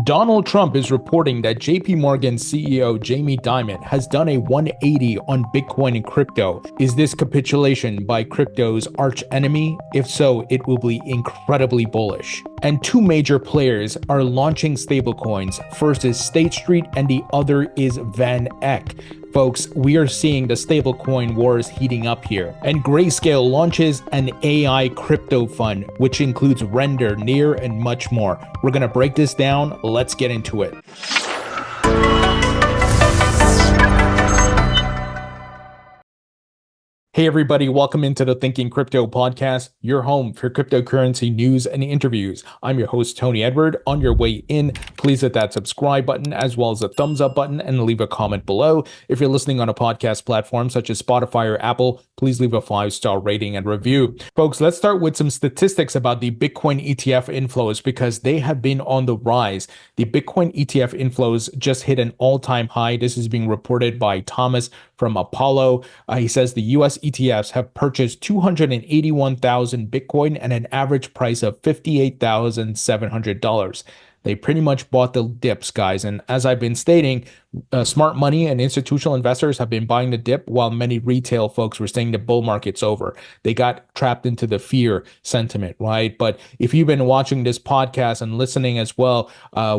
Donald Trump is reporting that JPMorgan CEO Jamie Dimon has done a 180 on Bitcoin and crypto. Is this capitulation by crypto's arch enemy? If so, it will be incredibly bullish. And two major players are launching stablecoins. First is State Street and the other is Van Eck. Folks, we are seeing the stablecoin wars heating up here. And Grayscale launches an AI crypto fund, which includes Render, Near, and much more. We're going to break this down. Let's get into it. Hey everybody, welcome into the Thinking Crypto podcast, your home for cryptocurrency news and interviews. I'm your host, Tony Edward. On your way in, please hit that subscribe button as well as the thumbs up button and leave a comment below. If you're listening on a podcast platform such as Spotify or Apple, please leave a 5-star rating and review. Folks, let's start with some statistics about the Bitcoin ETF inflows because they have been on the rise. The Bitcoin ETF inflows just hit an all-time high. This is being reported by Thomas from Apollo. He says the US ETFs have purchased 281,000 Bitcoin at an average price of $58,700. They pretty much bought the dips, guys. And as I've been stating, smart money and institutional investors have been buying the dip while many retail folks were saying the bull market's over. They got trapped into the fear sentiment, right? But if you've been watching this podcast and listening as well,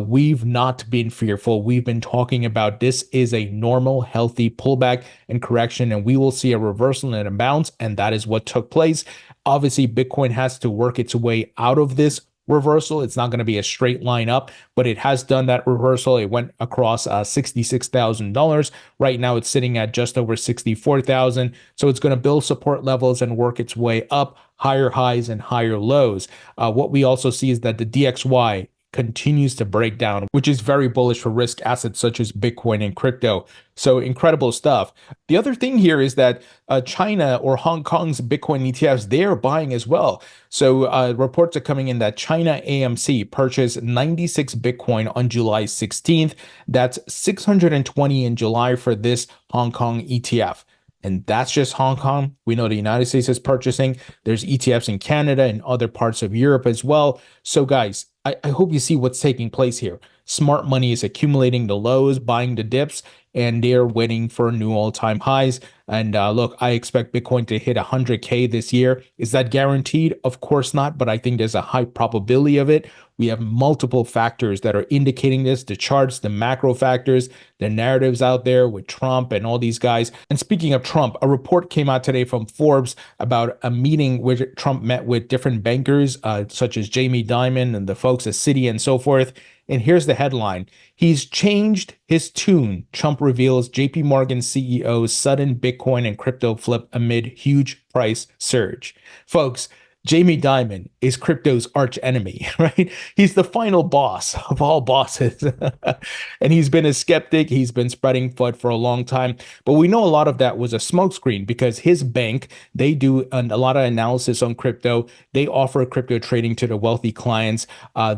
we've not been fearful. We've been talking about this is a normal, healthy pullback and correction, and we will see a reversal and a bounce, and that is what took place. Obviously, Bitcoin has to work its way out of this reversal. It's not going to be a straight line up, but it has done that reversal. It went across $66,000. Right now it's sitting at just over 64,000. So it's going to build support levels and work its way up, higher highs and higher lows. What we also see is that the DXY continues to break down, which is very bullish for risk assets such as Bitcoin and crypto. So incredible stuff. The other thing here is that China or Hong Kong's Bitcoin ETFs, they're buying as well. So reports are coming in that China AMC purchased 96 Bitcoin on July 16th. That's 620 in July for this Hong Kong ETF. And that's just Hong Kong. We know the United States is purchasing. There's ETFs in Canada and other parts of Europe as well. So guys, I hope you see what's taking place here. Smart money is accumulating the lows, buying the dips, and they're waiting for new all-time highs. And look, I expect Bitcoin to hit 100K this year. Is that guaranteed? Of course not, but I think there's a high probability of it. We have multiple factors that are indicating this, the charts, the macro factors, the narratives out there with Trump and all these guys. And speaking of Trump, a report came out today from Forbes about a meeting where Trump met with different bankers, such as Jamie Dimon and the folks at Citi and so forth. And here's the headline. He's changed his tune. Trump reveals JPMorgan CEO's sudden Bitcoin and crypto flip amid huge price surge. Folks, Jamie Dimon is crypto's arch enemy, right? He's the final boss of all bosses. And he's been a skeptic. He's been spreading FUD for a long time. But we know a lot of that was a smokescreen because his bank, they do a lot of analysis on crypto. They offer crypto trading to the wealthy clients.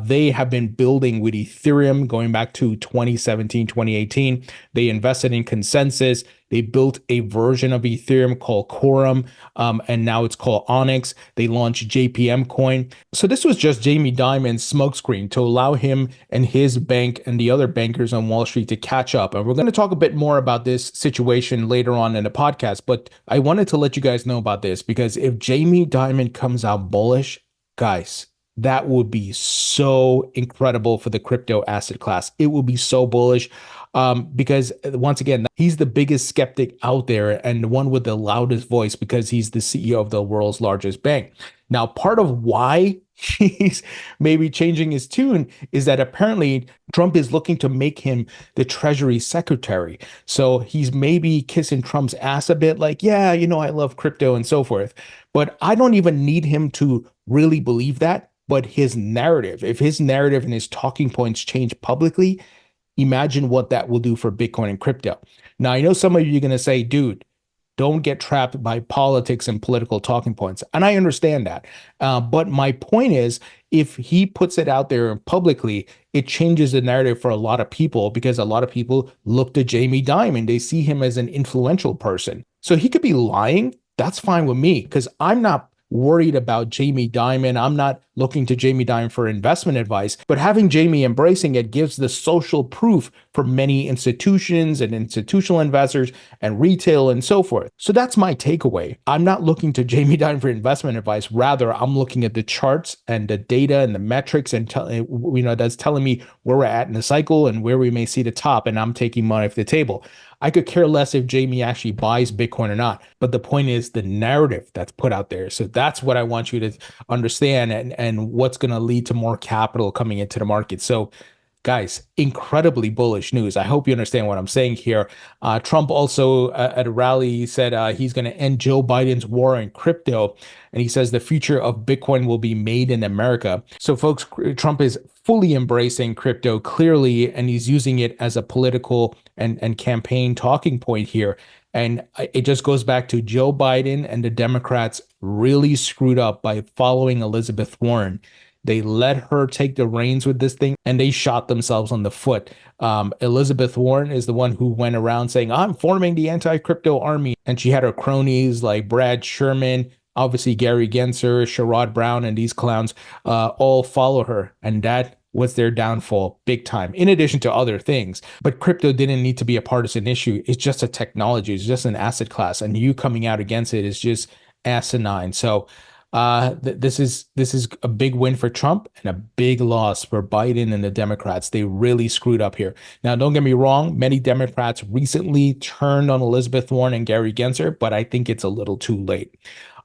They have been building with Ethereum going back to 2017, 2018. They invested in Consensus. They built a version of Ethereum called Quorum, and now it's called Onyx. They launched JPMcoin. So this was just Jamie Dimon's smokescreen to allow him and his bank and the other bankers on Wall Street to catch up. And we're going to talk a bit more about this situation later on in the podcast, but I wanted to let you guys know about this because if Jamie Dimon comes out bullish, guys, that would be so incredible for the crypto asset class. It will be so bullish. Because once again, he's the biggest skeptic out there and the one with the loudest voice because he's the CEO of the world's largest bank. Now, part of why he's maybe changing his tune is that apparently Trump is looking to make him the Treasury Secretary. So he's maybe kissing Trump's ass a bit like, yeah, you know, I love crypto and so forth. But I don't even need him to really believe that. But his narrative, if his narrative and his talking points change publicly, imagine what that will do for Bitcoin and crypto. Now, I know some of you are going to say, dude, don't get trapped by politics and political talking points. And I understand that. But my point is, if he puts it out there publicly, it changes the narrative for a lot of people because a lot of people look to Jamie Dimon. They see him as an influential person. So he could be lying. That's fine with me because I'm not worried about Jamie Dimon. I'm not looking to Jamie Dimon for investment advice, but having Jamie embracing it gives the social proof for many institutions and institutional investors and retail and so forth. So that's my takeaway. I'm not looking to Jamie Dimon for investment advice. Rather, I'm looking at the charts and the data and the metrics and that's telling me where we're at in the cycle and where we may see the top, and I'm taking money off the table. I could care less if Jamie actually buys Bitcoin or not. But the point is the narrative that's put out there. So that's what I want you to understand, and what's going to lead to more capital coming into the market. So guys, incredibly bullish news. I hope you understand what I'm saying here. Trump also at a rally said he's going to end Joe Biden's war on crypto. And he says the future of Bitcoin will be made in America. So folks, Trump is fully embracing crypto clearly, and he's using it as a political and campaign talking point here. And it just goes back to Joe Biden and the Democrats really screwed up by following Elizabeth Warren. They let her take the reins with this thing, and they shot themselves on the foot. Elizabeth Warren is the one who went around saying, I'm forming the anti-crypto army. And she had her cronies like Brad Sherman, obviously Gary Gensler, Sherrod Brown, and these clowns all follow her. And that was their downfall big time, in addition to other things. But crypto didn't need to be a partisan issue. It's just a technology. It's just an asset class. And you coming out against it is just asinine. So this is a big win for Trump and a big loss for Biden and the Democrats. They really screwed up here. Now, don't get me wrong. Many Democrats recently turned on Elizabeth Warren and Gary Gensler, but I think it's a little too late.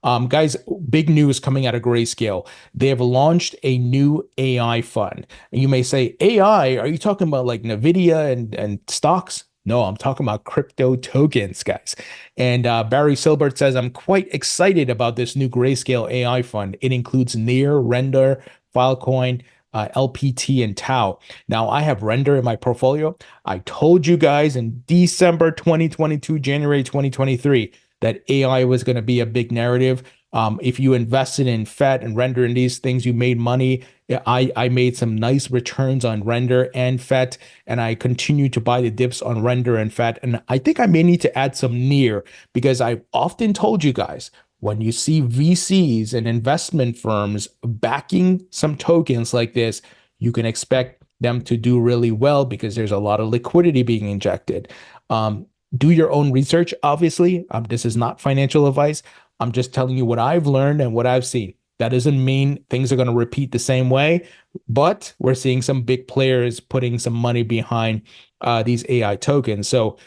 Guys, big news coming out of Grayscale. They have launched a new AI fund. And you may say, AI, are you talking about like NVIDIA and stocks? No, I'm talking about crypto tokens, guys. And Barry Silbert says, I'm quite excited about this new Grayscale AI fund. It includes Near, Render, Filecoin, LPT, and Tau. Now, I have Render in my portfolio. I told you guys in December 2022, January 2023, that AI was going to be a big narrative. If you invested in FET and Render and these things, you made money. I made some nice returns on Render and FET, and I continue to buy the dips on Render and FET. And I think I may need to add some Near, because I've often told you guys, when you see VCs and investment firms backing some tokens like this, you can expect them to do really well because there's a lot of liquidity being injected. Do your own research, obviously. This is not financial advice. I'm just telling you what I've learned and what I've seen. That doesn't mean things are going to repeat the same way, but we're seeing some big players putting some money behind these AI tokens. So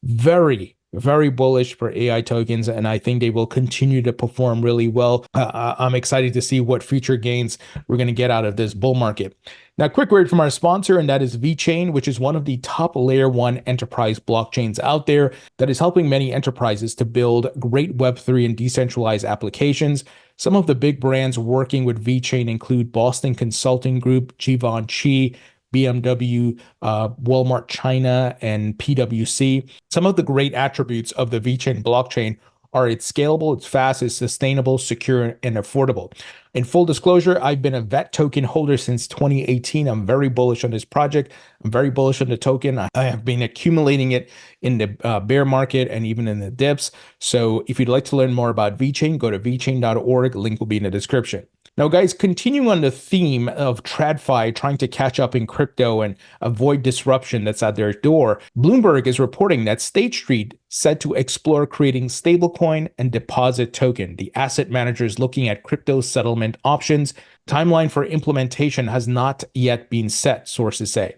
very, very bullish for AI tokens, and I think they will continue to perform really well. I'm excited to see what future gains we're going to get out of this bull market. Now, quick word from our sponsor, and that is VeChain, which is one of the top layer one enterprise blockchains out there that is helping many enterprises to build great Web3 and decentralized applications. Some of the big brands working with VeChain include Boston Consulting Group, Givenchy, BMW, Walmart China, and PwC. Some of the great attributes of the VeChain blockchain are it's scalable, it's fast, it's sustainable, secure, and affordable. In full disclosure, I've been a VET token holder since 2018. I'm very bullish on this project. I'm very bullish on the token. I have been accumulating it in the bear market and even in the dips. So if you'd like to learn more about VeChain, go to vechain.org. Link will be in the description. Now, guys, continuing on the theme of TradFi trying to catch up in crypto and avoid disruption that's at their door, Bloomberg is reporting that State Street set to explore creating stablecoin and deposit token. The asset manager is looking at crypto settlement options. Timeline for implementation has not yet been set, sources say.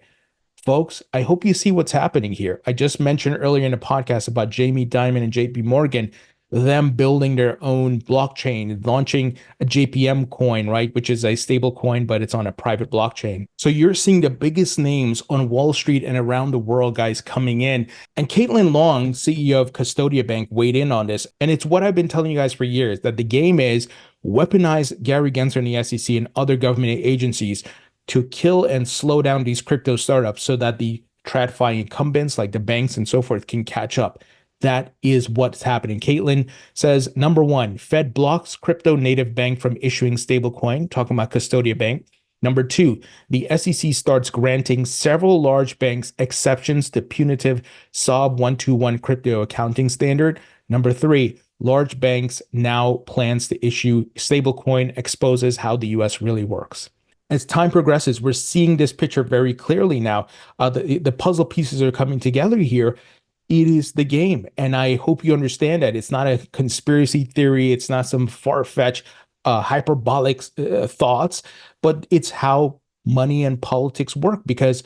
Folks, I hope you see what's happening here. I just mentioned earlier in the podcast about Jamie Dimon and JPMorgan, them building their own blockchain, launching a JPM coin, right, which is a stable coin, but it's on a private blockchain. So you're seeing the biggest names on Wall Street and around the world, guys, coming in. And Caitlin Long, CEO of Custodia Bank, weighed in on this. And it's what I've been telling you guys for years, that the game is weaponize Gary Gensler and the SEC and other government agencies to kill and slow down these crypto startups so that the TradFi incumbents like the banks and so forth can catch up. That is what's happening. Caitlin says, number one, Fed blocks crypto native bank from issuing stablecoin, talking about Custodia Bank. Number two, the SEC starts granting several large banks exceptions to punitive SOB 121 crypto accounting standard. Number three, large banks now plans to issue stablecoin exposes how the US really works. As time progresses, we're seeing this picture very clearly now. The puzzle pieces are coming together here. It is the game. And I hope you understand that it's not a conspiracy theory. It's not some far-fetched, hyperbolic thoughts, but it's how money and politics work. Because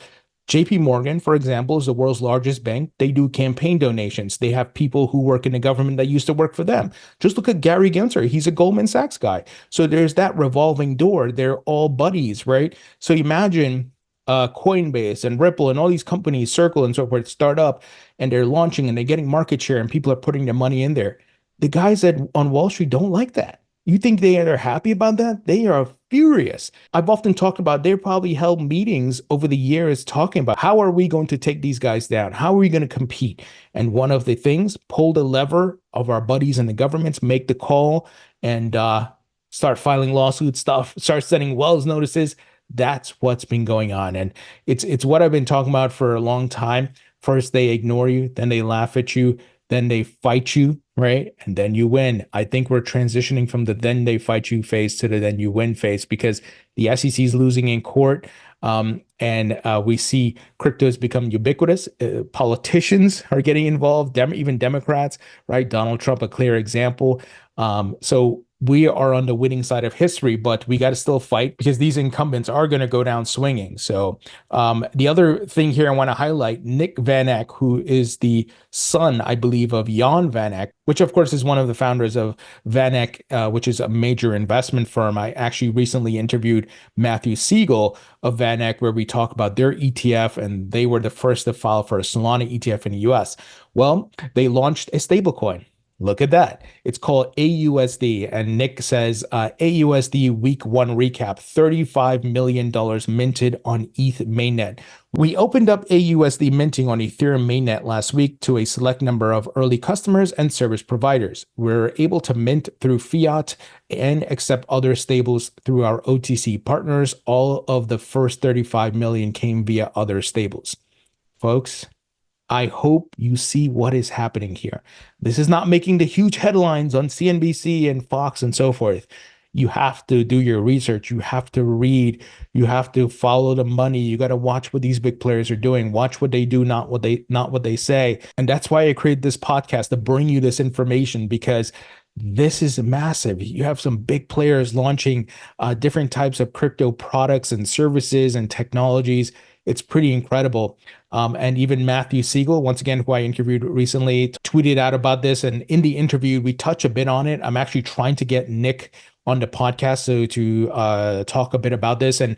JPMorgan, for example, is the world's largest bank. They do campaign donations. They have people who work in the government that used to work for them. Just look at Gary Gensler. He's a Goldman Sachs guy. So there's that revolving door. They're all buddies, right? So imagine Coinbase and Ripple and all these companies, Circle and so forth, start up and they're launching and they're getting market share and people are putting their money in there. The guys on Wall Street don't like that. You think they are happy about that? They are furious. I've often talked about they probably held meetings over the years talking about how are we going to take these guys down? How are we going to compete? And one of the things, pull the lever of our buddies in the governments, make the call and start filing lawsuits, start sending Wells notices. That's what's been going on. And it's what I've been talking about for a long time. First, they ignore you, then they laugh at you, then they fight you, right? And then you win. I think we're transitioning from the then they fight you phase to the then you win phase because the SEC is losing in court. And we see crypto has become ubiquitous. Politicians are getting involved, even Democrats, right? Donald Trump, a clear example. So we are on the winning side of history, but we got to still fight because these incumbents are going to go down swinging. So the other thing here I want to highlight, Nick Van Eck, who is the son, I believe, of Jan Van Eck, which of course is one of the founders of Van Eck, which is a major investment firm. I actually recently interviewed Matthew Siegel of Van Eck, where we talk about their ETF, and they were the first to file for a Solana ETF in the US. Well, they launched a stablecoin. Look at that. It's called AUSD. And Nick says AUSD week one recap, $35 million minted on ETH mainnet. We opened up AUSD minting on Ethereum mainnet last week to a select number of early customers and service providers. We're able to mint through fiat and accept other stables through our OTC partners. All of the first 35 million came via other stables. Folks, I hope you see what is happening here. This is not making the huge headlines on CNBC and Fox and so forth. You have to do your research. You have to read. You have to follow the money. You got to watch what these big players are doing. Watch what they do, not what they say. And that's why I created this podcast, to bring you this information, because this is massive. You have some big players launching different types of crypto products and services and technologies. It's pretty incredible. And even Matthew Siegel, once again, who I interviewed recently, tweeted out about this. And in the interview, we touch a bit on it. I'm actually trying to get Nick on the podcast to talk a bit about this. And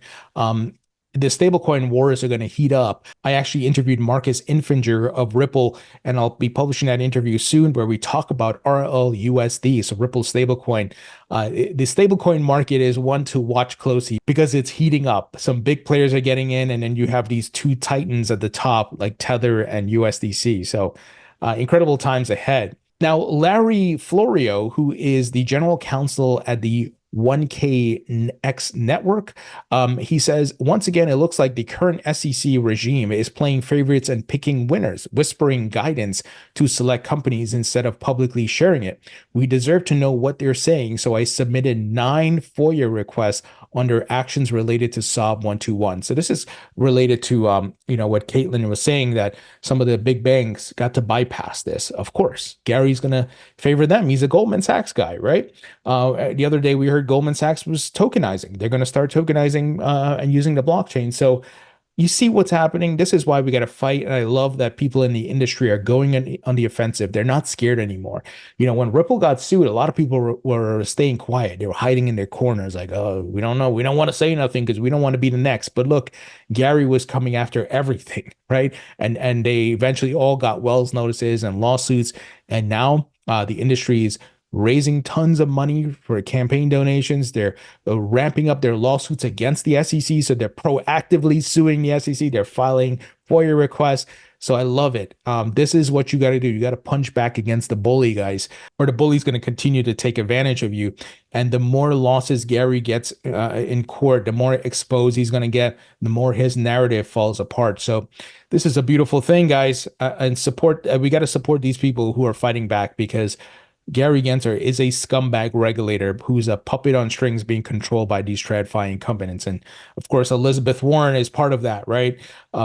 the stablecoin wars are going to heat up. I actually interviewed Marcus Infinger of Ripple, and I'll be publishing that interview soon, where we talk about RLUSD, so Ripple stablecoin. The stablecoin market is one to watch closely because it's heating up. Some big players are getting in, and then you have these two titans at the top, like Tether and USDC. So incredible times ahead. Now, Larry Florio, who is the general counsel at the 1K Network. He says, once again, it looks like the current SEC regime is playing favorites and picking winners, whispering guidance to select companies instead of publicly sharing it. We deserve to know what they're saying, so I submitted 9 FOIA requests under actions related to SOB 121. So this is related to what Caitlin was saying, that some of the big banks got to bypass this. Of course, Gary's going to favor them. He's a Goldman Sachs guy, right? The other day we heard Goldman Sachs was tokenizing. They're going to start tokenizing and using the blockchain. So you see what's happening. This is why we got to fight. And I love that people in the industry are going on the offensive. They're not scared anymore. When Ripple got sued, a lot of people were staying quiet. They were hiding in their corners like, oh, we don't know. We don't want to say nothing because we don't want to be the next. But look, Gary was coming after everything, right? And they eventually all got Wells notices and lawsuits. And now the industry is raising tons of money for campaign donations. They're ramping up their lawsuits against the SEC. So they're proactively suing the SEC. They're filing FOIA requests. So I love it. This is what you got to do. You got to punch back against the bully, guys, or the bully's going to continue to take advantage of you. And the more losses Gary gets in court, the more exposed he's going to get, the more his narrative falls apart. So this is a beautiful thing, guys. And support. We got to support these people who are fighting back, because Gary Gensler is a scumbag regulator who's a puppet on strings being controlled by these TradFi incumbents. And of course, Elizabeth Warren is part of that, right?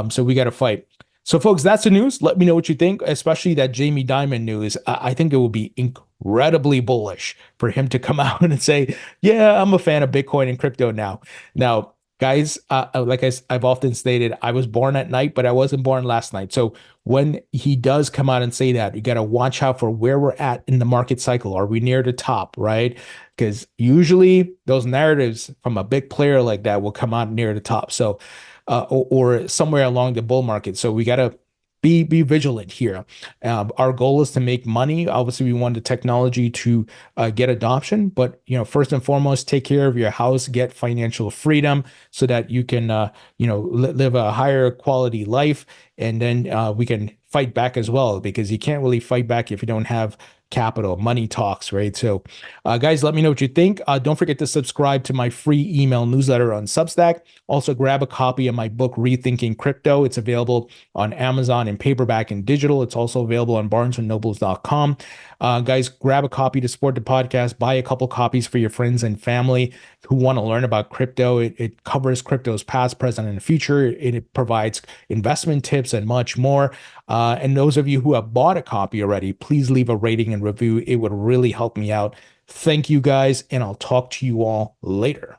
So we got to fight. So, folks, that's the news. Let me know what you think, especially that Jamie Dimon news. I think it will be incredibly bullish for him to come out and say, yeah, I'm a fan of Bitcoin and crypto now. Now, guys, like I've often stated, I was born at night, but I wasn't born last night. So when he does come out and say that, you got to watch out for where we're at in the market cycle. Are we near the top, right? Because usually those narratives from a big player like that will come out near the top. So, or somewhere along the bull market. So we got to be vigilant here. Our goal is to make money. Obviously, we want the technology to get adoption, but first and foremost, take care of your house, get financial freedom, so that you can live a higher quality life, and then we can fight back as well, because you can't really fight back if you don't have capital. Money talks, right? So, guys, let me know what you think. Don't forget to subscribe to my free email newsletter on Substack. Also, grab a copy of my book, Rethinking Crypto. It's available on Amazon in paperback and digital. It's also available on barnesandnobles.com. Guys, grab a copy to support the podcast. Buy a couple copies for your friends and family who want to learn about crypto. It covers crypto's past, present, and future. It provides investment tips and much more. And those of you who have bought a copy already, please leave a rating and review. It would really help me out. Thank you, guys, and I'll talk to you all later.